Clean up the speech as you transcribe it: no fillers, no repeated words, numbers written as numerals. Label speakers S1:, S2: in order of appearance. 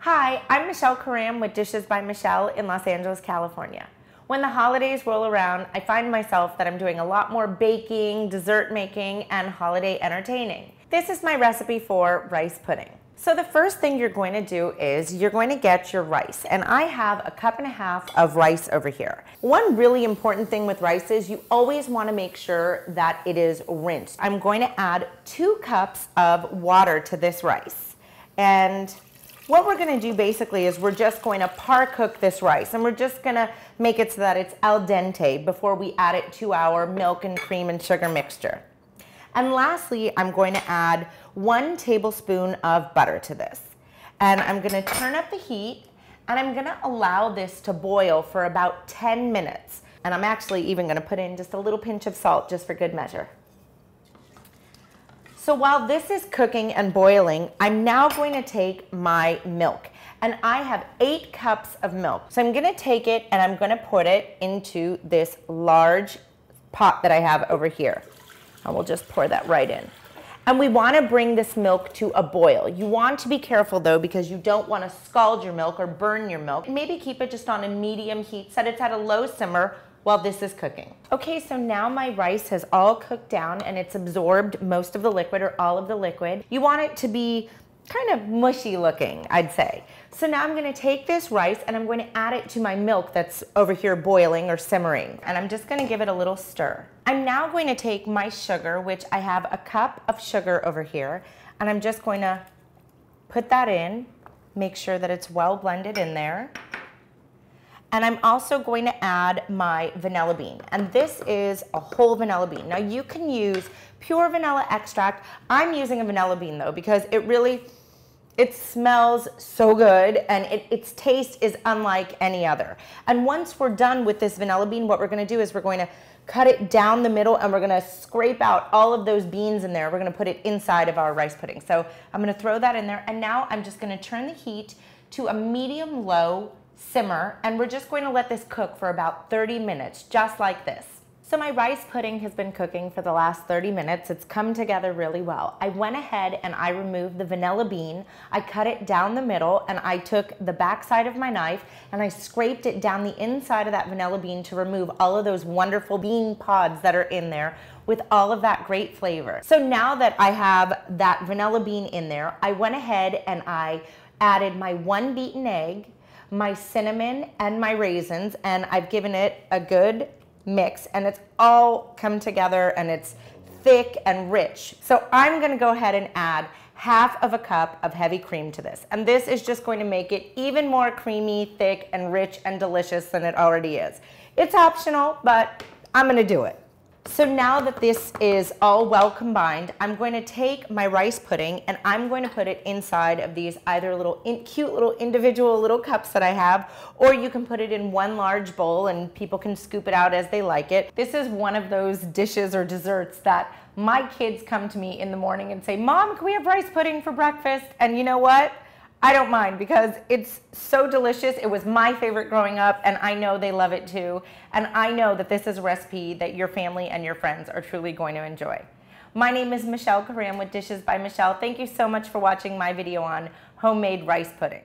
S1: Hi, I'm Michelle Karam with Dishes by Michelle in Los Angeles, California. When the holidays roll around, I find myself that I'm doing a lot more baking, dessert making, and holiday entertaining. This is my recipe for rice pudding. So the first thing you're going to do is you're going to get your rice, and I have a cup and a half of rice over here. One really important thing with rice is you always want to make sure that it is rinsed. I'm going to add 2 cups of water to this rice, and what we're going to do basically is we're just going to par cook this rice, and we're just going to make it so that it's al dente before we add it to our milk and cream and sugar mixture. And lastly, I'm going to add 1 tablespoon of butter to this. And I'm going to turn up the heat, and I'm going to allow this to boil for about 10 minutes. And I'm actually even going to put in just a little pinch of salt just for good measure. So while this is cooking and boiling, I'm now going to take my milk. And I have 8 cups of milk. So I'm going to take it and I'm going to put it into this large pot that I have over here. And we'll just pour that right in. And we want to bring this milk to a boil. You want to be careful though, because you don't want to scald your milk or burn your milk. Maybe keep it just on a medium heat, set it at a low simmer while this is cooking. Okay, so now my rice has all cooked down and it's absorbed most of the liquid or all of the liquid. You want it to be kind of mushy looking, I'd say. So now I'm going to take this rice and I'm going to add it to my milk that's over here boiling or simmering. And I'm just going to give it a little stir. I'm now going to take my sugar, which I have a cup of sugar over here, and I'm just going to put that in, make sure that it's well blended in there. And I'm also going to add my vanilla bean. And this is a whole vanilla bean. Now you can use pure vanilla extract. I'm using a vanilla bean though, because it smells so good and its taste is unlike any other. And once we're done with this vanilla bean, what we're going to do is we're going to cut it down the middle and we're going to scrape out all of those beans in there. We're going to put it inside of our rice pudding. So I'm going to throw that in there, and now I'm just going to turn the heat to a medium-low simmer, and we're just going to let this cook for about 30 minutes, just like this. So my rice pudding has been cooking for the last 30 minutes. It's come together really well. I went ahead and I removed the vanilla bean. I cut it down the middle, and I took the back side of my knife and I scraped it down the inside of that vanilla bean to remove all of those wonderful bean pods that are in there with all of that great flavor. So now that I have that vanilla bean in there, I went ahead and I added my 1 beaten egg, my cinnamon, and my raisins, and I've given it a good mix, and it's all come together and it's thick and rich. So I'm going to go ahead and add half of a cup of heavy cream to this, and this is just going to make it even more creamy, thick, and rich and delicious than it already is. It's optional, but I'm going to do it. So now that this is all well combined, I'm going to take my rice pudding and I'm going to put it inside of these either cute little individual little cups that I have, or you can put it in one large bowl and people can scoop it out as they like it. This is one of those dishes or desserts that my kids come to me in the morning and say, "Mom, can we have rice pudding for breakfast?" And you know what? I don't mind, because it's so delicious. It was my favorite growing up, and I know they love it too. And I know that this is a recipe that your family and your friends are truly going to enjoy. My name is Michelle Karam with Dishes by Michelle. Thank you so much for watching my video on homemade rice pudding.